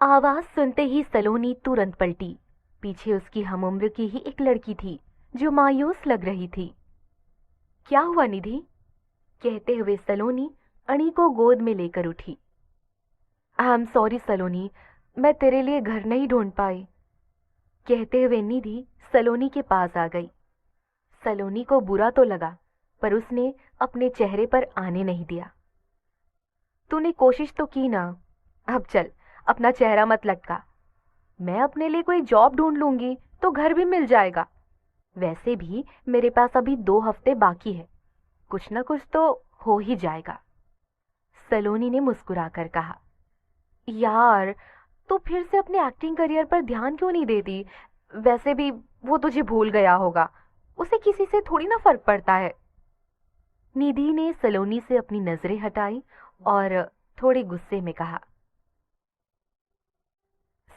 आवाज सुनते ही सलोनी तुरंत पलटी। पीछे उसकी हमउम्र की ही एक लड़की थी जो मायूस लग रही थी। क्या हुआ निधि? कहते हुए सलोनी अणी को गोद में लेकर उठी। आई एम सॉरी सलोनी, मैं तेरे लिए घर नहीं ढूंढ पाई। कहते हुए निधि सलोनी के पास आ गई। सलोनी को बुरा तो लगा, पर उसने अपने चेहरे पर आने नहीं दिया। तूने कोशिश तो की ना, अब चल, अपना चेहरा मत लटका। मैं अपने लिए कोई जॉब ढूंढ लूंगी तो घर भी मिल जाएगा। वैसे भी मेरे पास अभी 2 हफ्ते बाकी है, कुछ ना कुछ तो हो ही जाएगा। सलोनी ने मुस्कुराकर कहा। यार, तू फिर से अपने एक्टिंग करियर पर ध्यान क्यों नहीं देती? वैसे भी वो तुझे भूल गया होगा, उसे किसी से थोड़ी ना फर्क पड़ता है। निधि ने सलोनी से अपनी नजरें हटाई और थोड़े गुस्से में कहा।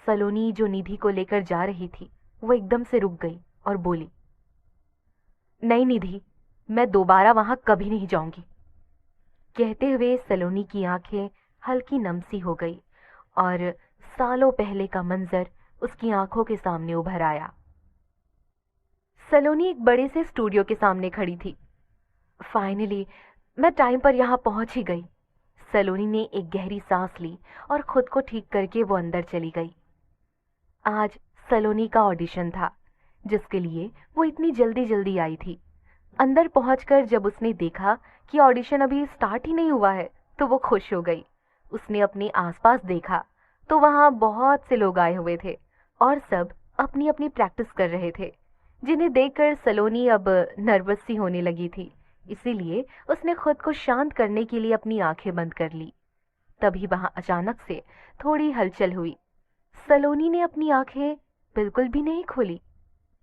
सलोनी जो निधि को लेकर जा रही थी वो एकदम से रुक गई और बोली, नहीं निधि, मैं दोबारा वहां कभी नहीं जाऊंगी। कहते हुए सलोनी की आंखें हल्की नमसी हो गई और सालों पहले का मंजर उसकी आंखों के सामने उभर आया। सलोनी एक बड़े से स्टूडियो के सामने खड़ी थी। फाइनली मैं टाइम पर यहां पहुंच ही गई। सलोनी ने एक गहरी सांस ली और खुद को ठीक करके वो अंदर चली गई। आज सलोनी का ऑडिशन था, जिसके लिए वो इतनी जल्दी जल्दी आई थी। अंदर पहुंचकर जब उसने देखा कि ऑडिशन अभी स्टार्ट ही नहीं हुआ है तो वो खुश हो गई। उसने अपने आसपास देखा तो वहां बहुत से लोग आए हुए थे और सब अपनी अपनी प्रैक्टिस कर रहे थे, जिन्हें देखकर सलोनी अब नर्वस सी होने लगी थी। इसीलिए उसने खुद को शांत करने के लिए अपनी आंखें बंद कर ली। तभी वहां अचानक से थोड़ी हलचल हुई। सलोनी ने अपनी आंखें बिल्कुल भी नहीं खोली।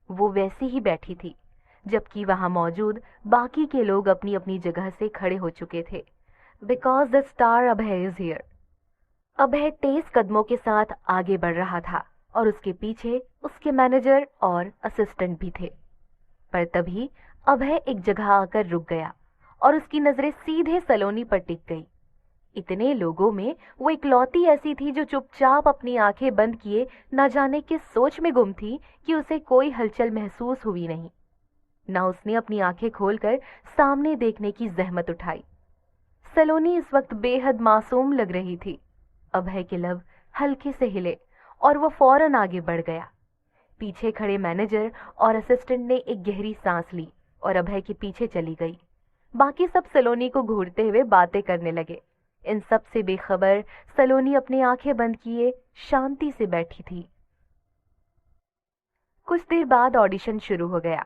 वो वैसी ही बैठी थी, जबकि वहां मौजूद बाकी के लोग अपनी अपनी जगह से खड़े हो चुके थे। Because the star Abhay is here. Abhay तेज कदमों के साथ आगे बढ़ रहा था और उसके पीछे उसके मैनेजर और असिस्टेंट भी थे। पर तभी अभय एक जगह आकर रुक गया और उसकी नजरें सीधे सलोनी पर टिक गई। इतने लोगों में वो इकलौती ऐसी थी जो चुपचाप अपनी आंखें बंद किए न जाने किस सोच में गुम थी कि उसे कोई हलचल महसूस हुई नहीं। न उसने अपनी आंखें खोलकर सामने देखने की जहमत उठाई। सलोनी इस वक्त बेहद मासूम लग रही थी। अभय के लब हल्के से हिले और वो फौरन आगे बढ़ गया। पीछे खड़े मैनेजर और असिस्टेंट ने एक गहरी सांस ली और अभय के पीछे चली गई। बाकी सब सलोनी को घूरते हुए बातें करने लगे। इन सब से बेखबर सलोनी अपनी आंखें बंद किए शांति से बैठी थी। कुछ देर बाद ऑडिशन शुरू हो गया।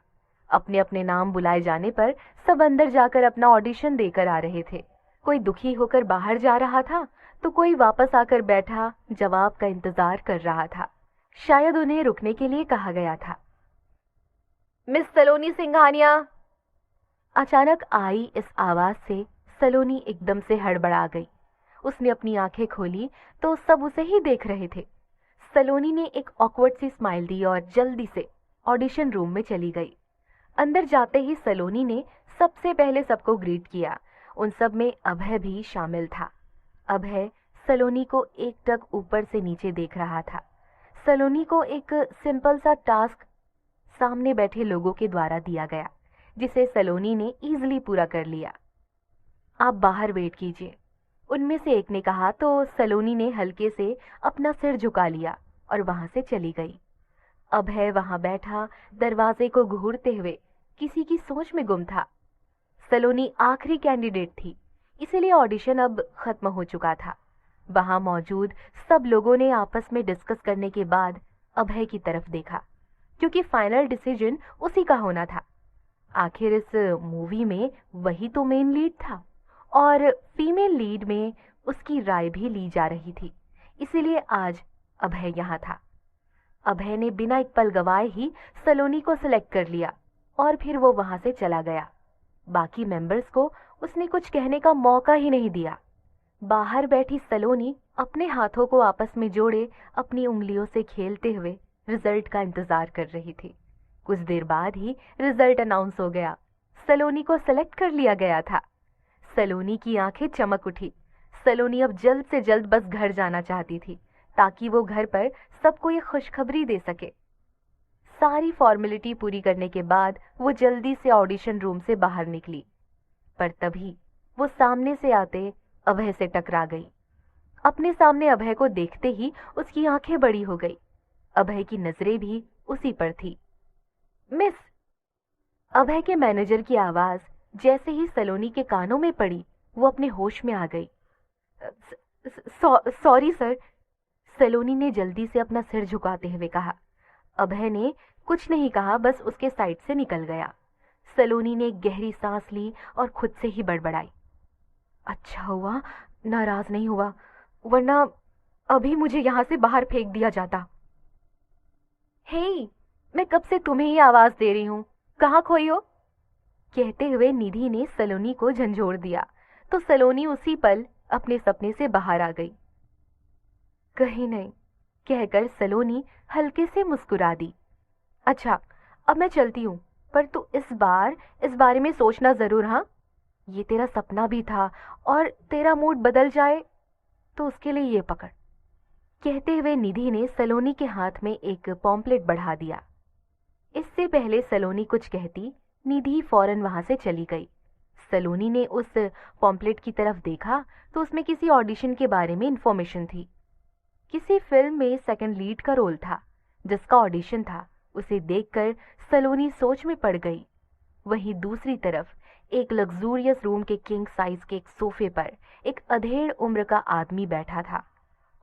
अपने अपने नाम बुलाए जाने पर सब अंदर जाकर अपना ऑडिशन देकर आ रहे थे। कोई दुखी होकर बाहर जा रहा था तो कोई वापस आकर बैठा जवाब का इंतजार कर रहा था। शायद उन्हें रुकने के लिए कहा गया था। मिस सलोनी सिंघानिया। अचानक आई इस आवाज से सलोनी एकदम से हड़बड़ा गई। उसने अपनी आंखें खोली तो सब उसे ही देख रहे थे। सलोनी ने एक ऑकवर्ड सी स्माइल दी और जल्दी से ऑडिशन रूम में चली गई। अंदर जाते ही सलोनी ने सबसे पहले सबको ग्रीट किया। उन सब में अभय भी शामिल था। अभय सलोनी को एकटक ऊपर से नीचे देख रहा था। सलोनी को एक सिंपल सा टास्क सामने बैठे लोगों के द्वारा दिया गया, जिसे सलोनी ने इजीली पूरा कर लिया। आप बाहर वेट कीजिए, उनमें से एक ने कहा तो सलोनी ने हल्के से अपना सिर झुका लिया और वहां से चली गई। अभय वहां बैठा दरवाजे को घूरते हुए किसी की सोच में गुम था। सलोनी आखिरी कैंडिडेट थी, इसीलिए ऑडिशन अब खत्म हो चुका था। वहां मौजूद सब लोगों ने आपस में डिस्कस करने के बाद अभय की तरफ देखा, क्योंकि फाइनल डिसीजन उसी का होना था। आखिर इस मूवी में वही तो मेन लीड था और फीमेल लीड में उसकी राय भी ली जा रही थी। इसीलिए आज अभय यहाँ था। अभय ने बिना एक पल गवाए ही सलोनी को सिलेक्ट कर लिया और फिर वो वहां से चला गया। बाकी मेंबर्स को उसने कुछ कहने का मौका ही नहीं दिया। बाहर बैठी सलोनी अपने हाथों को आपस में जोड़े अपनी उंगलियों से खेलते हुए रिजल्ट का इंतजार कर रही थी। कुछ देर बाद ही रिजल्ट अनाउंस हो गया। सलोनी को सेलेक्ट कर लिया गया था। सलोनी की आंखें चमक उठी। सलोनी अब जल्द से जल्द बस घर जाना चाहती थी, ताकि वो घर पर सबको ये खुशखबरी दे सके। सारी फॉर्मेलिटी पूरी करने के बाद वो जल्दी से ऑडिशन रूम से बाहर निकली, पर तभी वो सामने से आते अभय से टकरा गई। अपने सामने अभय को देखते ही उसकी आंखें बड़ी हो गई। अभय की नजरें भी उसी पर थी। मिस। अभय के मैनेजर की आवाज जैसे ही सलोनी के कानों में पड़ी, वो अपने होश में आ गई। सॉरी सर, सलोनी ने जल्दी से अपना सिर झुकाते हुए कहा। अभय ने कुछ नहीं कहा, बस उसके साइड से निकल गया। सलोनी ने एक गहरी सांस ली और खुद से ही बड़बड़ाई, अच्छा हुआ नाराज नहीं हुआ, वरना अभी मुझे यहां से बाहर फेंक दिया जाता। हे, मैं कब से तुम्हें ही आवाज दे रही हूं, कहाँ खोई हो? कहते हुए निधि ने सलोनी को झंझोड़ दिया, तो सलोनी उसी पल अपने सपने से बाहर आ गई। कहीं नहीं, कहकर सलोनी हल्के से मुस्कुरा दी। अच्छा, अब मैं चलती हूँ, पर तू इस बारे में सोचना जरूर। हाँ, ये तेरा सपना भी था, और तेरा मूड बदल जाए तो उसके लिए ये पकड़। कहते हुए निधि ने सलोनी के हाथ में एक पॉम्पलेट बढ़ा दिया। इससे पहले सलोनी कुछ कहती, निधि फौरन वहां से चली गई। सलोनी ने उस पॉम्पलेट की तरफ देखा तो उसमें किसी ऑडिशन के बारे में इंफॉर्मेशन थी। किसी फिल्म में सेकंड लीड का रोल था, जिसका ऑडिशन था। उसे देखकर सलोनी सोच में पड़ गई। वहीं दूसरी तरफ एक लग्जूरियस रूम के किंग साइज के एक सोफे पर एक अधेड़ उम्र का आदमी बैठा था,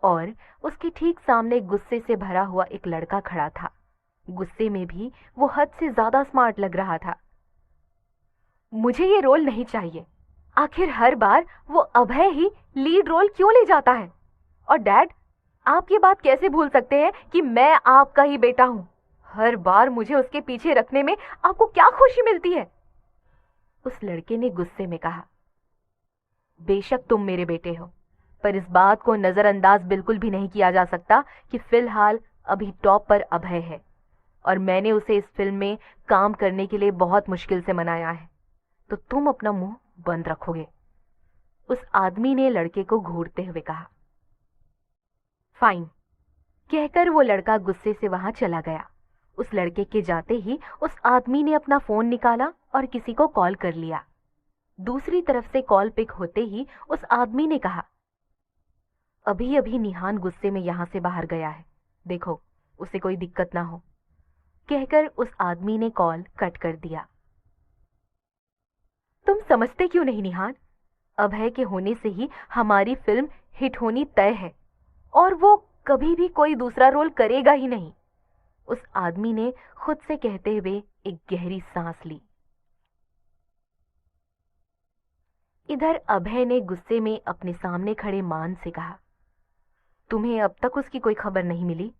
और उसके ठीक सामने गुस्से से भरा हुआ एक लड़का खड़ा था। गुस्से में भी वो हद से ज्यादा स्मार्ट लग रहा था। मुझे ये रोल नहीं चाहिए। आखिर हर बार वो अभय ही लीड रोल क्यों ले जाता है? और डैड, आप ये बात कैसे भूल सकते हैं कि मैं आपका ही बेटा हूं? हर बार मुझे उसके पीछे रखने में आपको क्या खुशी मिलती है? उस लड़के ने गुस्से में कहा। बेशक तुम मेरे बेटे हो, पर इस बात को नजरअंदाज बिल्कुल भी नहीं किया जा सकता कि फिलहाल अभी टॉप पर अभय है, और मैंने उसे इस फिल्म में काम करने के लिए बहुत मुश्किल से मनाया है, तो तुम अपना मुंह बंद रखोगे, उस आदमी ने लड़के को घूरते हुए कहा। फाइन, कहकर वो लड़का गुस्से से वहां चला गया। उस लड़के के जाते ही उस आदमी ने अपना फोन निकाला और किसी को कॉल कर लिया। दूसरी तरफ से कॉल पिक होते ही उस आदमी ने कहा, अभी अभी निहान गुस्से में यहां से बाहर गया है, देखो उसे कोई दिक्कत ना हो। कहकर उस आदमी ने कॉल कट कर दिया। तुम समझते क्यों नहीं निहान? अभय के होने से ही हमारी फिल्म हिट होनी तय है, और वो कभी भी कोई दूसरा रोल करेगा ही नहीं, उस आदमी ने खुद से कहते हुए एक गहरी सांस ली। इधर अभय ने गुस्से में अपने सामने खड़े मान से कहा, तुम्हें अब तक उसकी कोई खबर नहीं मिली?